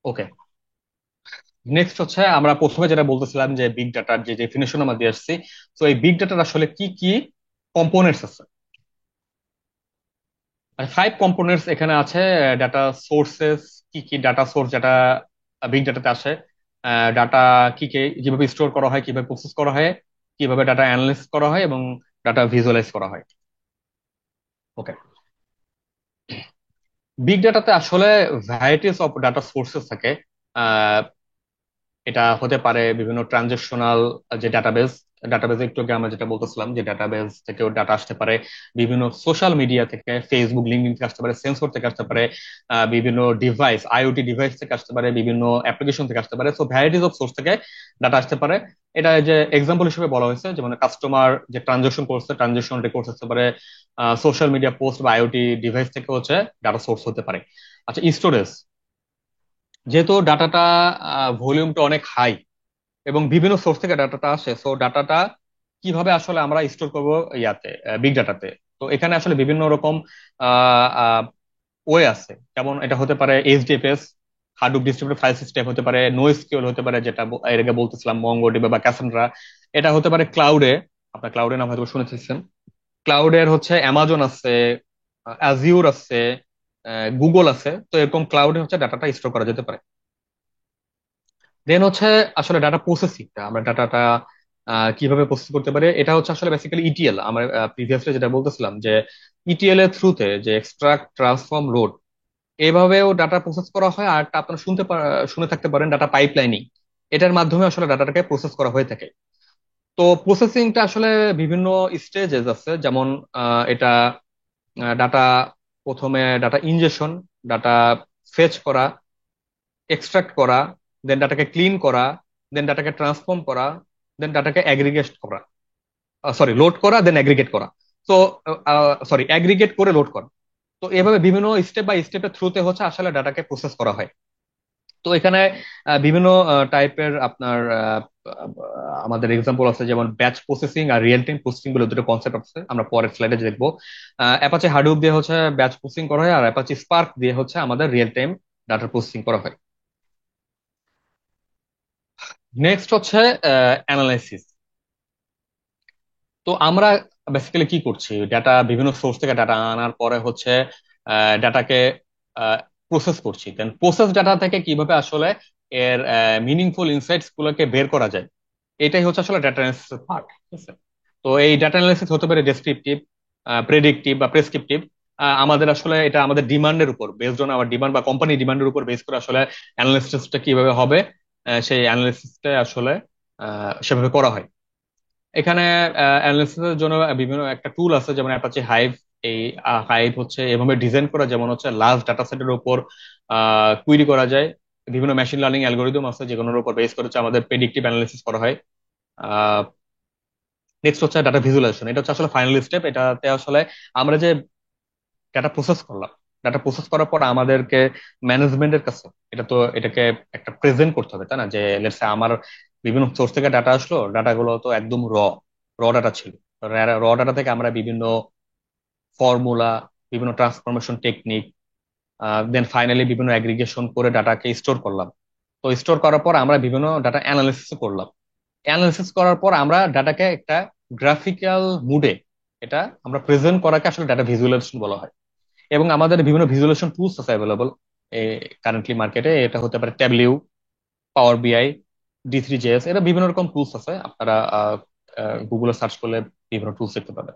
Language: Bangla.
ওকে, নেক্সট হচ্ছে আমরা প্রথমে যেটা বলতেছিলাম যে বিগ ডাটার যে ডেফিনেশন আমরা দিয়ে আসছি। তো এই বিগ ডাটার আসলে কি কি কম্পোনেন্টস আছে? ফাইভ কম্পোনেন্টস এখানে আছে। ডাটা সোর্সেস, কি কি ডাটা সোর্স যেটা বিগ ডাটাতে আসে, ডাটা কি কি কিভাবে স্টোর করা হয়, কিভাবে প্রসেস করা হয়, কিভাবে ডাটা অ্যানালাইজ করা হয় এবং ডাটা ভিজুয়ালাইজ করা হয়। ওকে, বিগ ডাটাতে আসলে ভ্যারাইটিস অফ ডাটা সোর্সেস থাকে। এটা হতে পারে বিভিন্ন ট্রানজেকশনাল যে ডাটাবেস, ডাটাবেস একটু আগে আমরা যেটা বলতেছিলাম যে ডাটাবেস থেকেও ডাটা আসতে পারে, বিভিন্ন সোশ্যাল মিডিয়া থেকে, ফেসবুক লিঙ্কডিন থেকে আসতে পারে, সেন্সর থেকে আসতে পারে, বিভিন্ন ডিভাইস, আইওটি ডিভাইস থেকে আসতে পারে, বিভিন্ন অ্যাপ্লিকেশন থেকে আসতে পারে। সো ভ্যারাইটিস অফ সোর্স থেকে ডাটা আসতে পারে। এটা যে এক্সাম্পল হিসেবে বলা হয়েছে, যেমন কাস্টমার যে ট্রানজেকশন করছে, ট্রানজেকশন রেকর্ডস আসতে পারে, সোশ্যাল মিডিয়া পোস্ট বা আইওটি ডিভাইস থেকে হচ্ছে ডাটা সোর্স হতে পারে। আচ্ছা, স্টোরেজ, যেহেতু ডাটাটা ভলিউমটা অনেক হাই এবং বিভিন্ন সোর্স থেকে ডাটাটা আসে, সো ডাটাটা কিভাবে আসলে আমরা স্টোর করব ইয়াতে, বিগ ডাটাতে। তো এখানে আসলে বিভিন্ন রকম ওয়ে আছে। যেমন এটা হতে পারে এইচডিএফএস, হাডুপ ডিস্ট্রিবিউটেড ফাইল সিস্টেম হতে পারে, নোএসকিউএল হতে পারে, যেটা এর আগে বলতেছিলাম মঙ্গোডিবি বা ক্যাসান্ড্রা। এটা হতে পারে ক্লাউডে, আপনার ক্লাউডের নাম হয়তো শুনেছেন। ক্লাউডের হচ্ছে অ্যামাজন আছে, অ্যাজিউর আছে, গুগল আছে। তো এরকম ক্লাউডে হচ্ছে ডাটাটা স্টোর করা যেতে পারে। দেন হচ্ছে আসলে ডাটা প্রসেসিংটা, আমরা ডাটাটা কিভাবে প্রসেস করতে পারি, এটা হচ্ছে আসলে বেসিক্যালি ইটিএল। আমরা প্রিভিয়াসলি যেটা বলতেছিলাম যে ইটিএল এর থ্রুতে যে এক্সট্রাক্ট, ট্রান্সফর্ম, লোড, এভাবেও ডাটা প্রসেস করা হয়। আর একটা আপনারা শুনে থাকতে পারেন ডাটা পাইপলাইনিং, এটার মাধ্যমে আসলে ডাটাটাকে প্রসেস করা হয়ে থাকে। তো প্রসেসিংটা আসলে বিভিন্ন স্টেজেস আছে। যেমন এটা ডাটা, প্রথমে ডাটা ইনজেকশন, ডাটা ফেচ করা, এক্সট্রাক্ট করা, দেন ডাটাকে ক্লিন করা, দেন ডাটাকে ট্রান্সফর্ম করা, দেন ডাটাকে অ্যাগ্রিগেট করা, সরি লোড করা, দেন অ্যাগ্রিগেট করা। তো সরি, অ্যাগ্রিগেট করে লোড করা। তো এভাবে বিভিন্ন স্টেপ বাই স্টেপের থ্রুতে হচ্ছে আসলে ডাটাকে প্রসেস করা হয়। তো এখানে বিভিন্ন টাইপের আপনার আমাদের এক্সাম্পল আছে, যেমন ব্যাচ প্রসেসিং আর রিয়েল টাইম প্রসেসিং বলে দুটো কনসেপ্ট আছে, আমরা পরের স্লাইডে দেখবো। অ্যাপাচি হাডুপ দিয়ে হচ্ছে ব্যাচ প্রসেসিং করা হয়, আর অ্যাপাচি স্পার্ক দিয়ে হচ্ছে আমাদের রিয়েল টাইম ডাটা প্রসেসিং করা হয়। নেক্সট হচ্ছে অ্যানালাইসিস। তো আমরা বেসিক্যালি কি করছি, ডাটা বিভিন্ন সোর্স থেকে ডাটা আনার পরে হচ্ছে ডাটাকে প্রসেস করছি। দেন প্রসেস ডাটা থেকে কিভাবে আসলে এর মিনিংফুল ইনসাইটস গুলোকে বের করা যায়, এটাই হচ্ছে আসলে ডাটা অ্যানালিসিস পার্ট। ঠিক আছে? তো এই ডাটা অ্যানালিসিস হতে পারে ডেসক্রিপটিভ, প্রেডিক্টিভ বা প্রেসক্রিপটিভ। আমাদের আসলে এটা আমাদের ডিমান্ডের উপর, বেসড অন আওয়ার ডিমান্ড বা কোম্পানি ডিমান্ডের উপর বেস করে আসলে অ্যানালিসিসটা কিভাবে হবে, সেই অ্যানালিসিসটা আসলে সেভাবে করা হয়। এখানে অ্যানালিসিস এর জন্য বিভিন্ন একটা টুল আছে, যেমন অ্যাপাচি হাইভ। এই হাইভ হচ্ছে এভাবে ডিজাইন করা, যেমন হচ্ছে লার্জ ডাটা সেটের উপর কুইরি করা যায়। বিভিন্ন মেশিন লার্নিং অ্যালগোরিদম আছে যেগুলোর উপর বেস করে হচ্ছে আমাদের প্রেডিক্টিভ অ্যানালিসিস করা হয়। নেক্সট হচ্ছে ডাটা ভিজুয়ালাইজেশন, এটা হচ্ছে আসলে ফাইনাল স্টেপ। এটাতে আসলে আমরা যে ডাটা প্রসেস করলাম, ডাটা প্রসেস করার পর আমাদেরকে ম্যানেজমেন্টের কাছে এটাকে একটা প্রেজেন্ট করতে হবে, তাই না? যে লেটস আমার বিভিন্ন সোর্স থেকে ডাটা আসলো, ডাটাগুলো তো একদম র ডাটা ছিল। র ডাটা থেকে আমরা বিভিন্ন ফর্মুলা, বিভিন্ন ট্রান্সফরমেশন টেকনিক, দেন ফাইনালি বিভিন্ন অ্যাগ্রিগেশন করে ডাটাকে স্টোর করলাম। তো স্টোর করার পর আমরা বিভিন্ন ডাটা অ্যানালিসিস করলাম। অ্যানালিসিস করার পর আমরা ডাটাকে একটা গ্রাফিক্যাল মুডে এটা আমরা প্রেজেন্ট করাকে আসলে ডাটা ভিজুয়ালাইজেশন বলা হয়। এবং আমাদের বিভিন্ন ভিজুয়ালাইজেশন টুলস আছে অ্যাভেলেবল কারেন্টলি মার্কেটে। এটা হতে পারে ট্যাবলিউ, পাওয়ার বিআই, ডি3জেএস, এটা বিভিন্ন রকম টুলস আছে। আপনারা গুগলে সার্চ করলে বিভিন্ন টুলস দেখতে পাবেন।